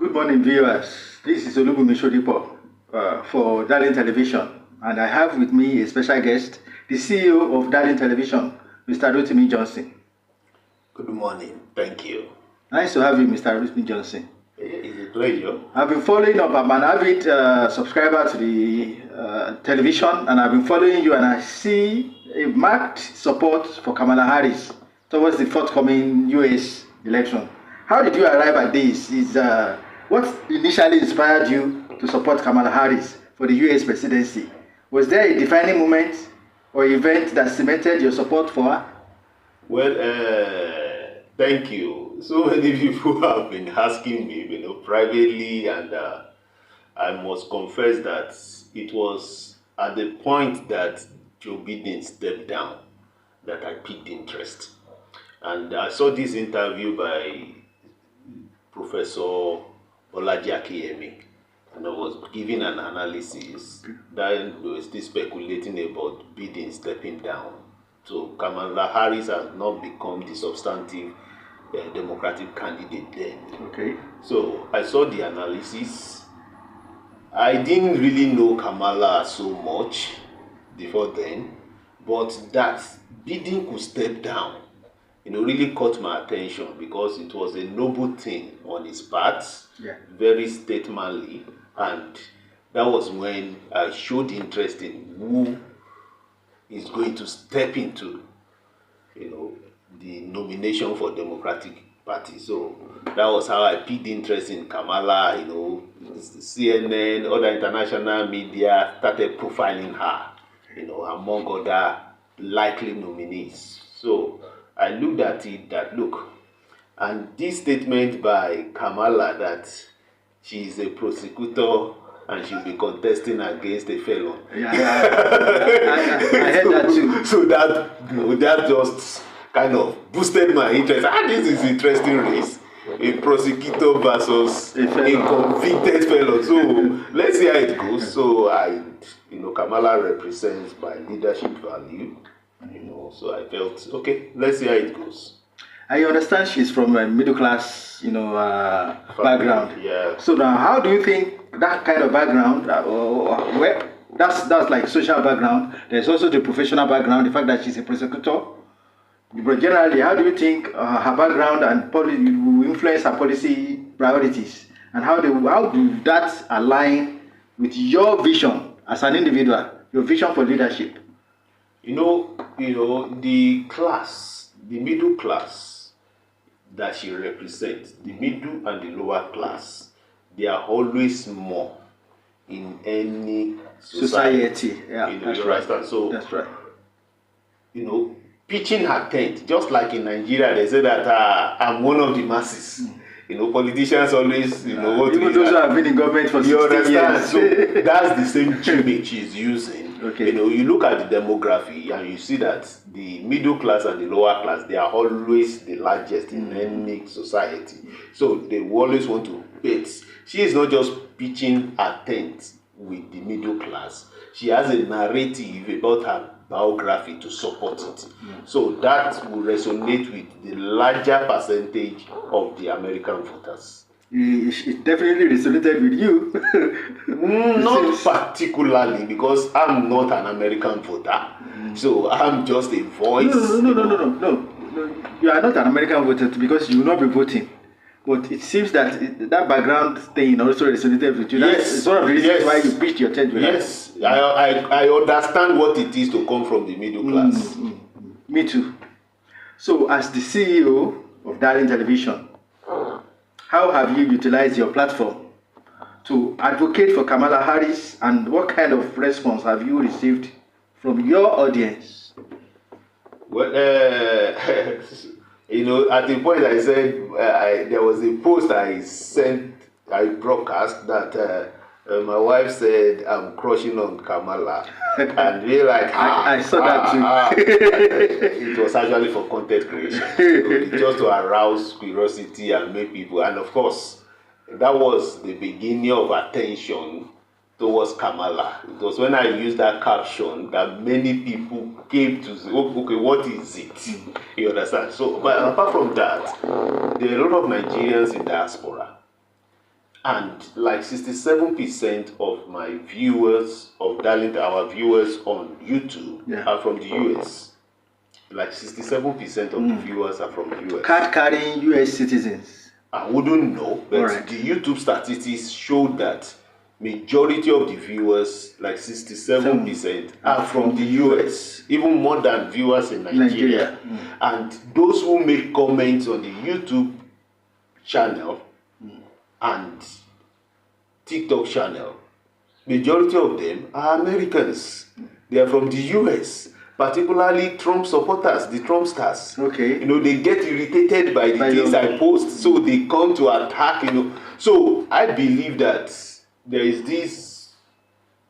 Good morning, viewers. This is Olubumi Shodipo for Darling Television, and I have with me a special guest, the CEO of Darling Television, Mr. Rotimi Johnson. Good morning. Thank you. Nice to have you, Mr. Rotimi Johnson. It's a pleasure. I've been following up. I'm an avid subscriber to the television, and I've been following you, and I see a marked support for Kamala Harris towards the forthcoming U.S. election. How did you arrive at this? What initially inspired you to support Kamala Harris for the U.S. presidency? Was there a defining moment or event that cemented your support for her? Well, thank you. So many people have been asking me, privately, and I must confess that it was at the point that Joe Biden stepped down that I piqued interest. And I saw this interview by Professor Olaji Akiyemi, and I was giving an analysis. Then they were still speculating about Biden stepping down. So Kamala Harris has not become the substantive Democratic candidate then. Okay. So I saw the analysis. I didn't really know Kamala so much before then, but that Biden could step down, really caught my attention because it was a noble thing on his part, very statesmanly, and that was when I showed interest in who is going to step into, the nomination for Democratic Party. So that was how I piqued interest in Kamala. CNN, other international media started profiling her, among other likely nominees. So I looked at it and this statement by Kamala that she is a prosecutor and she'll be contesting against a felon. I heard that too. So that just kind of boosted my interest. This is interesting race. A prosecutor versus a convicted felon. So let's see how it goes. So Kamala represents my leadership value. So I felt, okay, let's see how it goes. I understand she's from a middle class, background. Yeah. So now, how do you think that kind of background, that's like social background. There's also the professional background, the fact that she's a prosecutor. But generally, how do you think her background and policy will influence her policy priorities, and how do that align with your vision as an individual, your vision for leadership? The class, the middle class that she represents, the middle and the lower class, they are always more in any society. Yeah, that's right. So that's right. Pitching her tent, just like in Nigeria, they say that I'm one of the masses. Politicians always, what even those who have been in government for 16 years. So that's the same gimmick she's using. Okay. You look at the demography and you see that the middle class and the lower class, they are always the largest in any society. So they always want to bet. She is not just pitching her tent with the middle class. She has a narrative about her biography to support it. So that will resonate with the larger percentage of the American voters. It definitely resonated with you. Not particularly, because I'm not an American voter. So I'm just a voice. No. You are not an American voter because you will not be voting. But it seems that that background thing also resonated with you. That's one of the reasons why you pitched your tent with us. Yes, I understand what it is to come from the middle class. Me too. So, as the CEO of Darling Television, how have you utilized your platform to advocate for Kamala Harris, and what kind of response have you received from your audience? Well, at the point I said, there was a post I broadcast that my wife said I'm crushing on Kamala, and we like, I saw that too. It was actually for content creation, just to arouse curiosity and make people, and of course, that was the beginning of attention towards Kamala. It was when I used that caption that many people came to say, okay, what is it? You understand? So, but apart from that, there are a lot of Nigerians in diaspora. And like 67% of my viewers, of our viewers on YouTube are from the US. Like 67% of the viewers are from the US. Card carrying US citizens. I wouldn't know, but the YouTube statistics show that majority of the viewers, like 67%, are from the US, even more than viewers in Nigeria. And those who make comments on the YouTube channel and TikTok channel, majority of them are Americans. They are from the US, particularly Trump supporters, the Trumpsters. Okay. You know, they get irritated by the things I post, so they come to attack, you know. So I believe that there is this,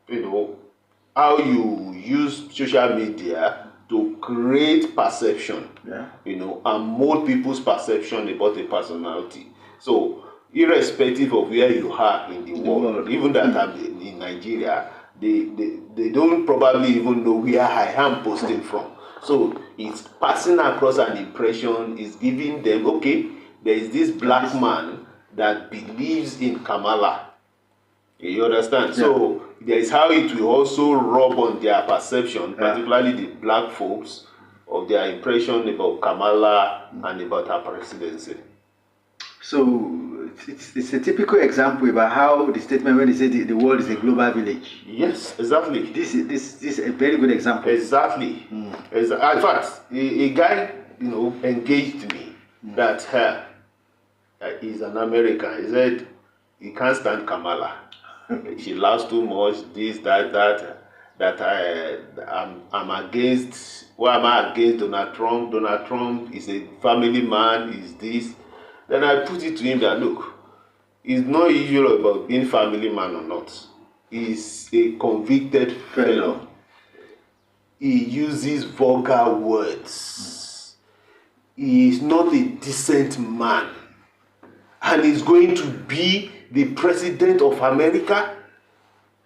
you know, how you use social media to create perception, you know, and mold people's perception about a personality. So irrespective of where you are in the world, even that I'm in Nigeria, they don't probably even know where I am posting from. So it's passing across an impression, is giving them, okay, there is this black man that believes in Kamala. You understand? So there is how it will also rub on their perception, particularly the black folks, of their impression about Kamala and about her presidency. So it's a typical example about how the statement when they say the world is a global village. Yes, exactly. This is a very good example. Exactly. In fact, a guy, you know, engaged me that he's an American. He said he can't stand Kamala. She laughs too much. This, that. I'm against. Why am I against Donald Trump? Donald Trump is a family man. Is this? Then I put it to him that look, it's not usual about being family man or not. He's a convicted felon. He uses vulgar words. He is not a decent man. And he's going to be the president of America.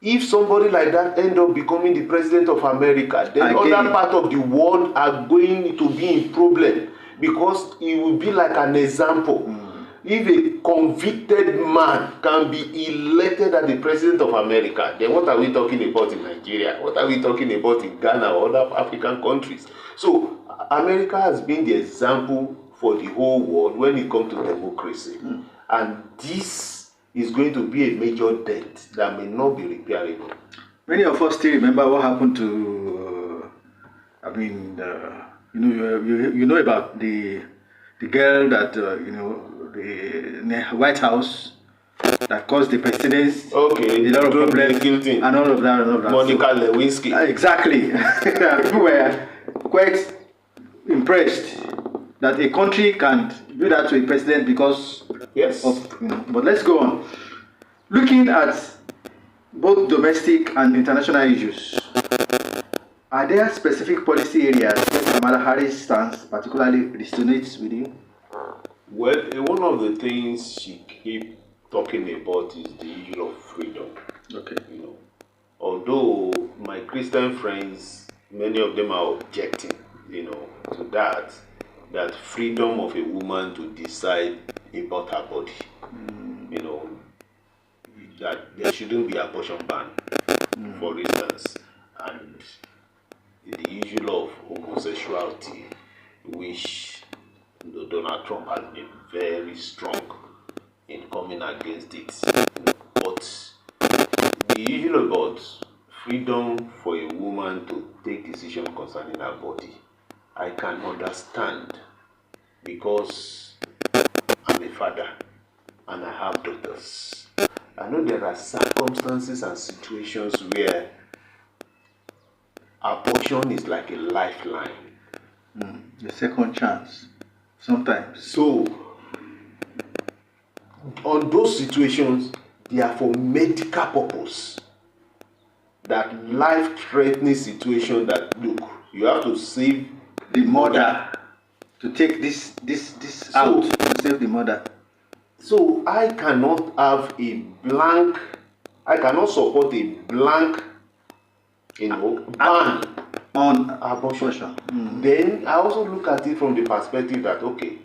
If somebody like that end up becoming the president of America, then other part of the world are going to be in problem, because it will be like an example. If a convicted man can be elected as the president of America, then what are we talking about in Nigeria? What are we talking about in Ghana or other African countries? So America has been the example for the whole world when it comes to democracy. And this is going to be a major dent that may not be repairable. Many of us still remember what happened to, you know about the girl that, the White House that caused the presidents a lot of problems and all of that. Monica Lewinsky. Exactly. People were quite impressed that a country can do that to a president because of, but let's go on. Looking at both domestic and international issues, are there specific policy areas where Kamala Harris stance particularly resonates with you? Well, one of the things she keep talking about is the issue of freedom. Okay. You know, although my Christian friends, many of them are objecting, you know, to that freedom of a woman to decide about her body. You know, that there shouldn't be abortion ban, for instance, and the issue of homosexuality, which Donald Trump has been very strong in coming against it. But the issue about freedom for a woman to take decisions concerning her body, I can understand, because I'm a father and I have daughters. I know there are circumstances and situations where abortion is like a lifeline. The second chance, sometimes. So, on those situations, they are for medical purpose. That life-threatening situation that, look, you have to save the mother, to take this out, to save the mother. So I cannot have a blank, I cannot support a blank, ban on abortion. Then I also look at it from the perspective that, okay,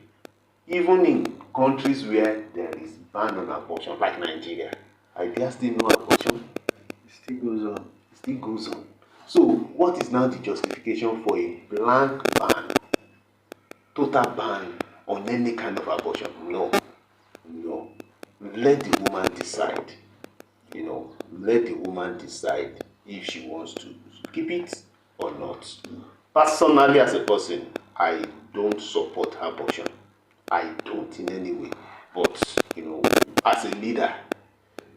even in countries where there is ban on abortion, like Nigeria, are there still no abortion? It still goes on. It still goes on. So, what is now the justification for a blank ban, total ban on any kind of abortion? No. No. Let the woman decide. Let the woman decide if she wants to keep it or not. Personally, as a person, I don't support abortion. I don't in any way. But, as a leader,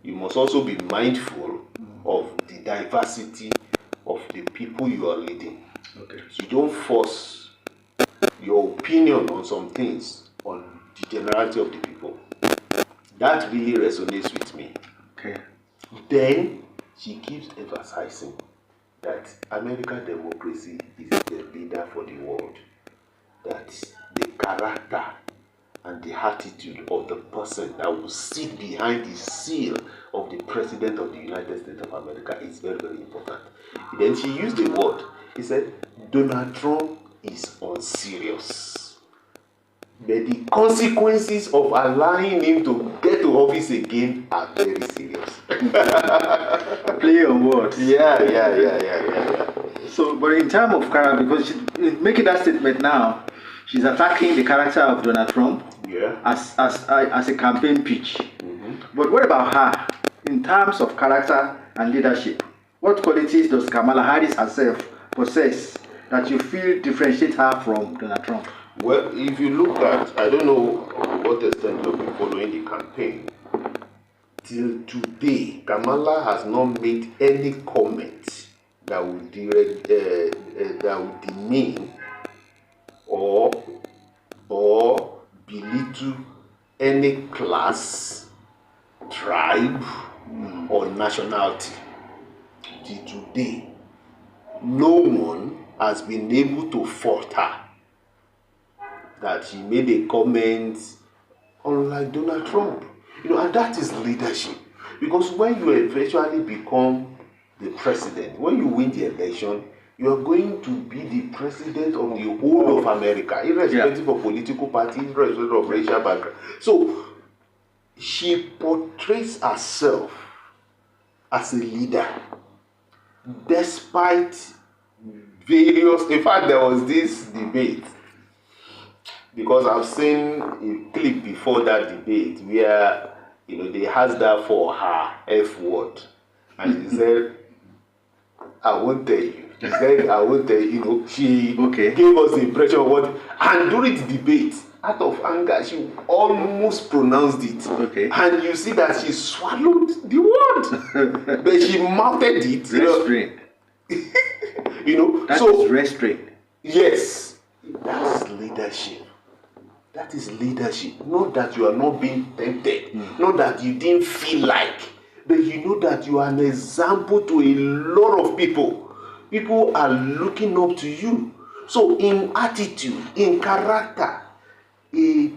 you must also be mindful of the diversity of the people you are leading. Okay. So you don't force your opinion on some things on the generality of the people. That really resonates with me. Okay. Then she keeps emphasizing that American democracy is the leader for the world. That the character and the attitude of the person that will sit behind the seal of the President of the United States of America is very, very important. Then she used the word. He said, Donald Trump is unserious. But the consequences of allowing him to get to office again are very serious. Play on words. Yeah. So, but in terms of character, because she's making that statement now, she's attacking the character of Donald Trump as a campaign pitch. Mm-hmm. But what about her in terms of character and leadership? What qualities does Kamala Harris herself possess that you feel differentiate her from Donald Trump? Well, if you look at, I don't know to what extent you've been following the campaign. Till today, Kamala has not made any comment that would demean or belittle any class, tribe, or nationality. Till today, no one has been able to fault her that she made a comment unlike Donald Trump. And that is leadership. Because when you eventually become the president, when you win the election, you are going to be the president of the whole of America, irrespective of political party, irrespective of racial background. So she portrays herself as a leader, despite various. In fact, there was this debate, because I've seen a clip before that debate where they asked her for her F word, and she said, "I won't tell you." She said, "I won't tell you." She gave us the impression of what, and during the debate, out of anger, she almost pronounced it. Okay. And you see that she swallowed the word, but she mouthed it. Restraint. That is restraint. Yes, that is leadership. That is leadership. Not that you are not being tempted, not that you didn't feel like, but you know that you are an example to a lot of people. People are looking up to you. So in attitude, in character, a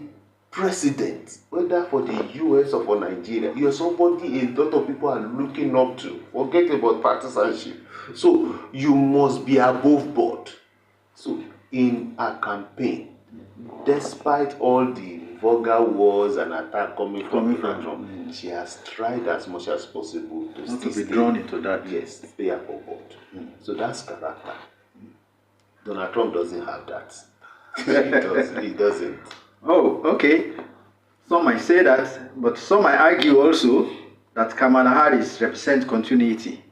president, whether for the US or for Nigeria, you're somebody a lot of people are looking up to. Forget about partisanship. So you must be above board. So in a campaign, despite all the vulgar words and attack coming from Trump, she has tried as much as possible to not to be drawn into that. Yes, stay above board. So that's character. Donald Trump doesn't have that. He doesn't. Oh, okay. Some might say that, but some might argue also that Kamala Harris represents continuity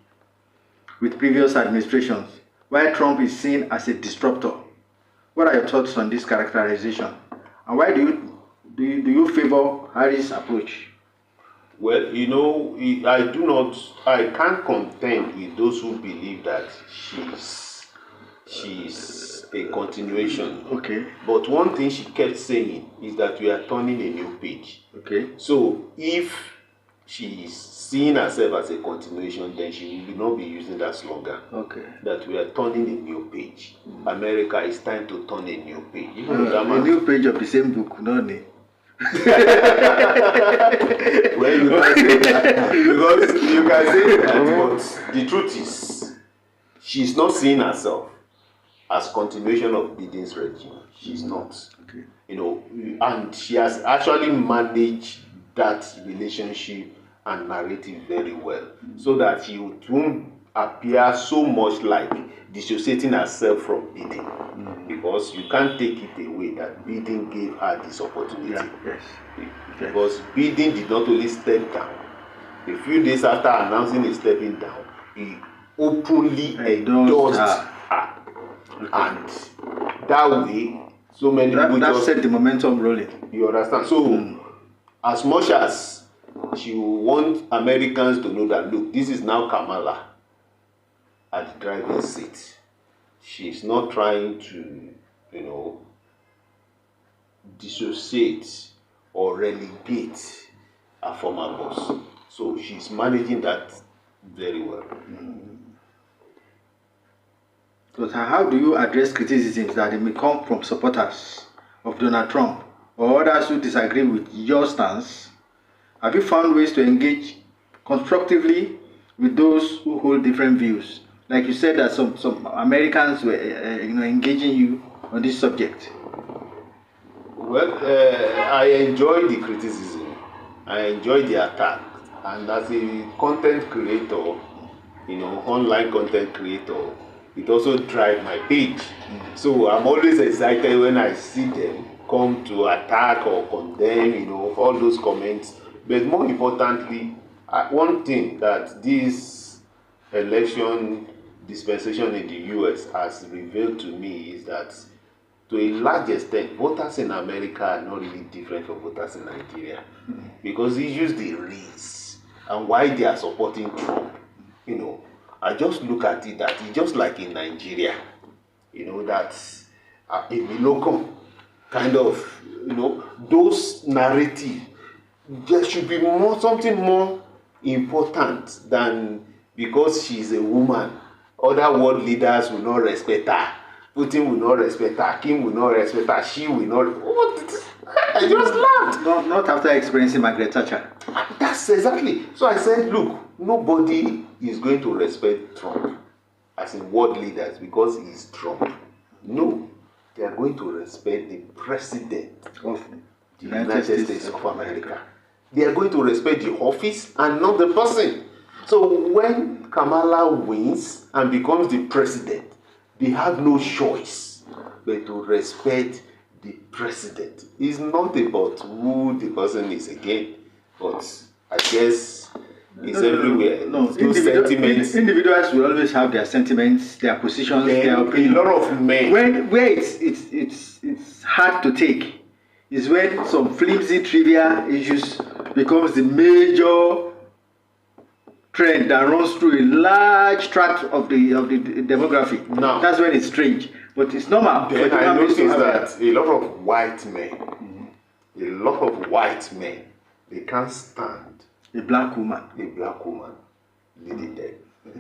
with previous administrations, while Trump is seen as a disruptor. What are your thoughts on this characterization? And why do you favor Harris' approach? Well, I can't contend with those who believe that she's a continuation. Okay. But one thing she kept saying is that we are turning a new page. Okay. So if she is seeing herself as a continuation, then she will not be using that slogan. Okay. That we are turning a new page. America, it's time to turn a new page. A new page of the same book, no need. Well, you can say that. Because you can say that, but the truth is, she's not seeing herself as continuation of Biden's regime. She's not. Okay. And she has actually managed that relationship and narrative very well, so that she won't appear so much like dissociating herself from Biden, because you can't take it away that Biden gave her this opportunity. Yeah, yes. Because Biden did not only step down, a few days after announcing his stepping down, he openly endorsed her. Okay. And that way, so many people just set the momentum rolling. You understand? So, as much as she want Americans to know that, look, this is now Kamala at the driving seat. She's not trying to, dissociate or relegate her former boss. So she's managing that very well. So how do you address criticisms that may come from supporters of Donald Trump or others who disagree with your stance? Have you found ways to engage constructively with those who hold different views? Like you said that some Americans were engaging you on this subject. Well, I enjoy the criticism. I enjoy the attack. And as a content creator, online content creator, it also drives my page. So I'm always excited when I see them come to attack or condemn, all those comments. But more importantly, one thing that this election dispensation in the US has revealed to me is that, to a large extent, voters in America are not really different from voters in Nigeria, because issues they raise and why they are supporting Trump, I just look at it that it's just like in Nigeria, that's a local kind of, those narrative. There should be something more important than, because she's a woman, other world leaders will not respect her. Putin will not respect her. Kim will not respect her. She will not. What? I just laughed. Not after experiencing Margaret Thatcher. That's exactly. So I said, look, nobody is going to respect Trump as in world leaders because he's Trump. No, they are going to respect the president of the United States of America. They are going to respect the office and not the person. So when Kamala wins and becomes the president, they have no choice but to respect the president. It's not about who the person is again, but I guess it's everywhere. No, individuals will always have their sentiments, their positions, their opinions. A lot of men. Where it's hard to take is when some flimsy trivia issues becomes the major trend that runs through a large tract of the demography. Now, that's when it's strange, but it's normal. Then I noticed that a lot of white men, they can't stand a black woman leading them.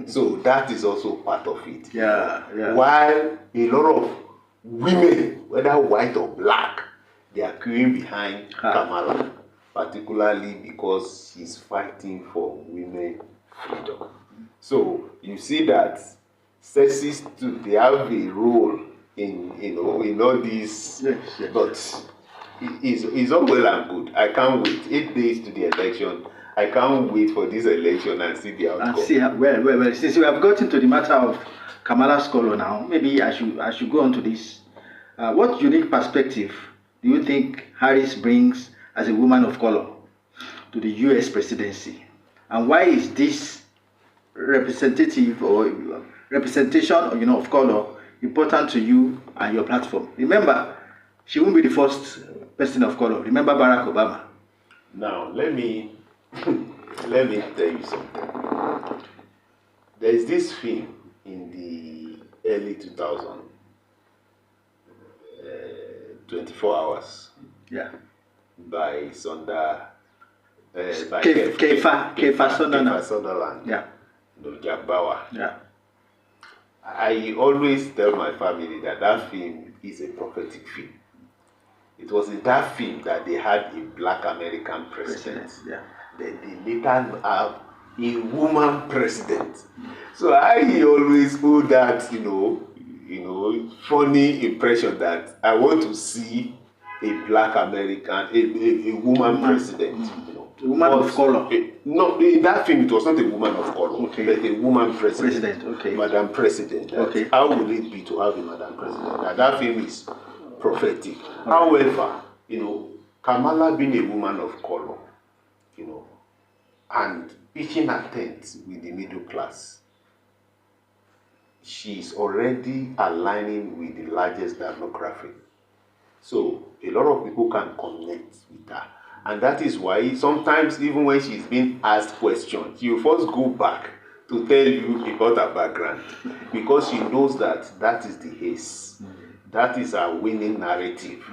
So that is also part of it. Yeah. While a lot of women, whether white or black, they are queuing behind Kamala, particularly because she's fighting for women freedom. So you see that sexists too, they have a role in all these. Yes. But it's all well and good. I can't wait. 8 days to the election. I can't wait for this election and see the outcome. And see, well, since we have gotten to the matter of Kamala's color now, maybe I should go on to this. What unique perspective do you think Harris brings as a woman of color to the U.S. presidency? And why is this representation of color important to you and your platform? Remember, she won't be the first person of color. Remember Barack Obama. Now, let me tell you something. There's this film in the early 2000s, 24 Hours. Yeah. By Sonda. Kiefer Sutherland. Yeah. Jack Bauer. Yeah. I always tell my family that film is a prophetic film. It was in that film that they had a black American president. Yeah. Then they later have a woman president. So I always hold that, funny impression that I want to see a black American, a woman president. A woman of color. No, in that film it was not a woman of color, Okay. but a woman president. Okay. Madam President. Okay. How will it be to have a Madam President? Now, that film is prophetic. However, Kamala being a woman of color, and pitching her tent with the middle class, she's already aligning with the largest demographic. So a lot of people can connect with her. And that is why sometimes even when she's being asked questions, she will first go back to tell you about her background, because she knows that is the ace. That is her winning narrative.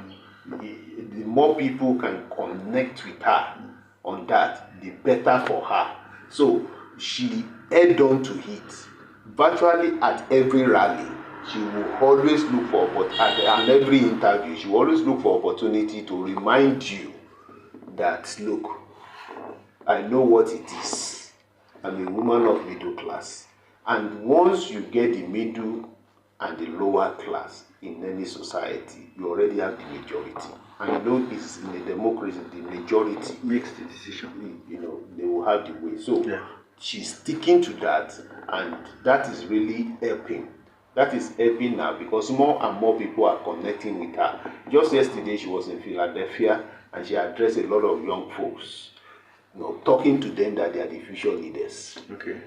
The more people can connect with her on that, the better for her. So she head on to it. Virtually at every rally, she will always look for, and every interview, she will always look for opportunity to remind you that, look, I know what it is. I'm a woman of middle class. And once you get the middle and the lower class in any society, you already have the majority. And it's in a democracy, the majority makes the decision. They will have the way. So she's sticking to that, and that is really helping. That is helping now, because more and more people are connecting with her. Just yesterday, she was in Philadelphia, and she addressed a lot of young folks, talking to them that they are the future leaders. Okay.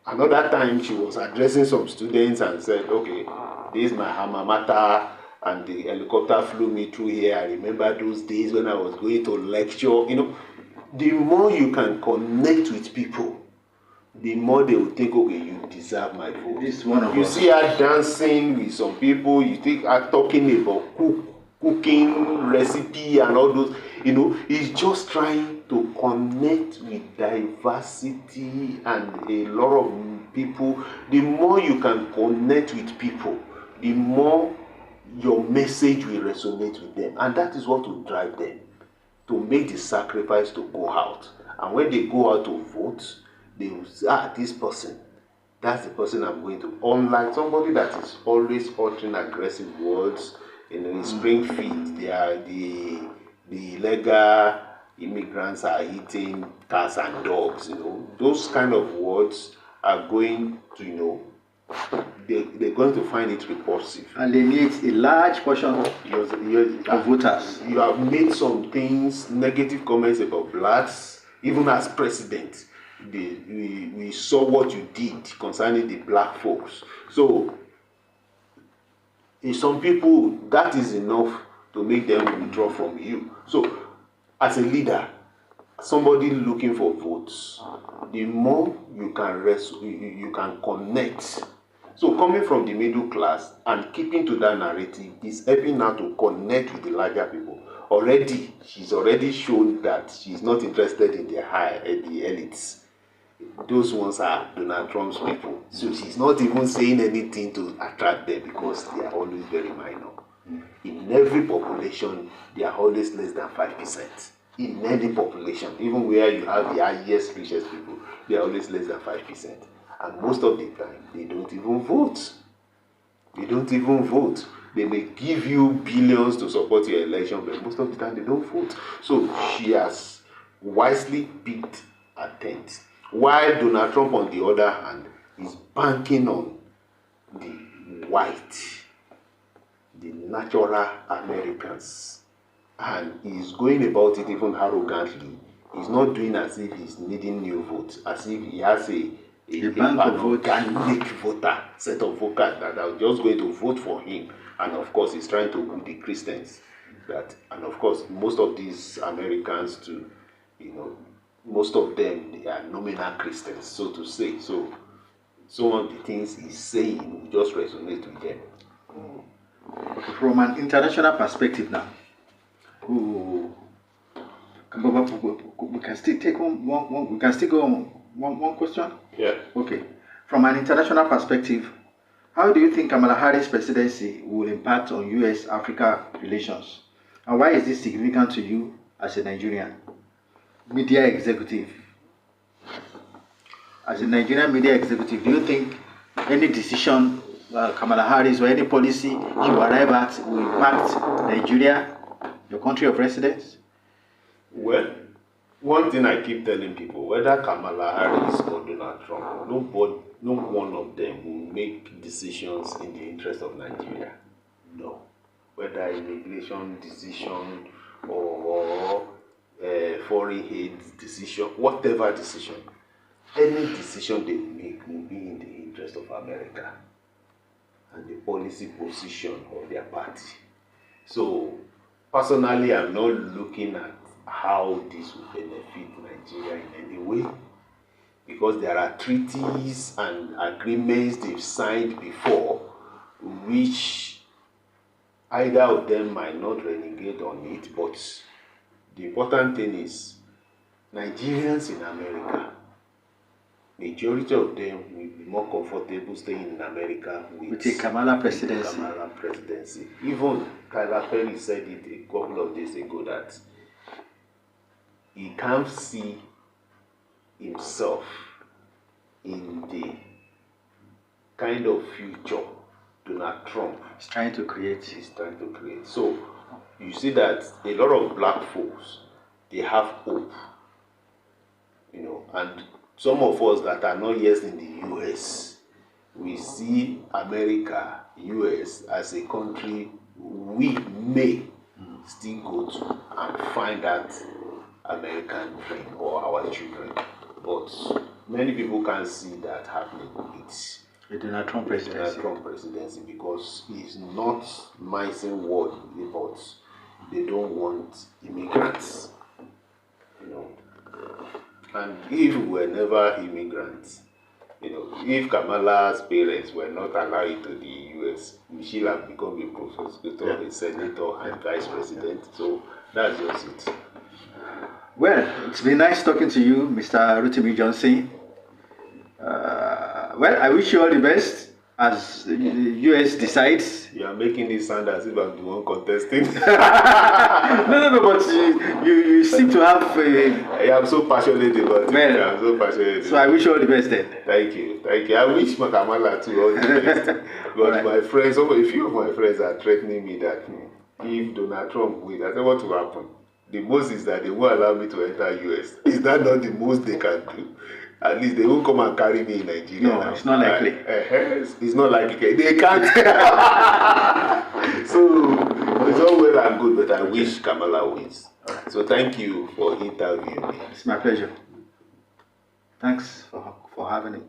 Another time she was addressing some students and said, okay, this is my alma mater, and the helicopter flew me through here. I remember those days when I was going to lecture. The more you can connect with people, the more they will think, okay, you deserve my vote. This one of you us. See her dancing with some people, you think her talking about cooking recipe and all those, it's just trying to connect with diversity and a lot of people. The more you can connect with people, the more your message will resonate with them, and that is what will drive them to make the sacrifice to go out. And when they go out to vote, they will say, this person, that's the person I'm going to. Unlike somebody that is always uttering aggressive words, in Springfield, the illegal immigrants are eating cats and dogs. Those kind of words are going to, they're going to find it repulsive. Alienate a large portion of voters. You have made some things, negative comments about blacks, even as president. We saw what you did concerning the black folks. So, in some people, that is enough to make them withdraw from you. So, as a leader, somebody looking for votes, the more you can connect. So, coming from the middle class and keeping to that narrative is helping her to connect with the larger people. Already, she's already shown that she's not interested in the elites. Those ones are Donald Trump's people. So she's not even saying anything to attract them, because they are always very minor. In every population, they are always less than 5%. In any population, even where you have the highest, richest people, they are always less than 5%. And most of the time, they don't even vote. They don't even vote. They may give you billions to support your election, but most of the time, they don't vote. So she has wisely picked a tent. While Donald Trump, on the other hand, is banking on the white, the natural Americans, and he's going about it even arrogantly. He's not doing as if he's needing new votes, as if he has an organic voter, set of voters that are just going to vote for him. And of course, he's trying to woo the Christians. And of course, most of these Americans too, most of them, they are nominal Christians, so to say. So some of the things he's saying just resonate with them. Okay, from an international perspective now, we can still take one. We can still go on one question. Yeah. Okay. From an international perspective, how do you think Kamala Harris' presidency will impact on U.S.-Africa relations, and why is this significant to you as a Nigerian media executive? As a Nigerian media executive, do you think any decision Kamala Harris or any policy she will arrive at will impact Nigeria, your country of residence? Well, one thing I keep telling people, whether Kamala Harris or Donald Trump, no one of them will make decisions in the interest of Nigeria. No. Whether immigration decision or foreign aid decision, whatever decision, any decision they make will be in the interest of America and the policy position of their party. So, personally, I'm not looking at how this will benefit Nigeria in any way, because there are treaties and agreements they've signed before which either of them might not renegade on it, but the important thing is Nigerians in America, majority of them will be more comfortable staying in America with the Kamala presidency. Even Tyler Perry said it a couple of days ago that he can't see himself in the kind of future Donald Trump is trying to create. So you see that a lot of black folks, they have hope, and some of us that are not yet in the US, we see America, US as a country we may still go to and find that American dream or our children. But many people can't see that happening with the Donald Trump presidency because he's not missing word but they don't want immigrants. And if we were never immigrants, if Kamala's parents were not allowed into the US, we should have become a prosecutor, a senator, and vice president. So that's just it. Well, it's been nice talking to you, Mr. Rotimi Johnson. Well, I wish you all the best as the US decides. You are making it sound as if I'm the one contesting. No, but you seem to have I'm so passionate about it. Well, I'm so passionate. So I wish you all the best then. Thank you. I wish Kamala too all the best. But right. My friends, a few of my friends are threatening me that if Donald Trump wins, I said, what will happen? The most is that they won't allow me to enter US. Is that not the most they can do? At least they won't come and carry me in Nigeria. No, now. It's not likely. It's not likely. They can't. So it's all well and good, but I wish Kamala wins. Right. So thank you for interviewing me. It's my pleasure. Thanks for having me.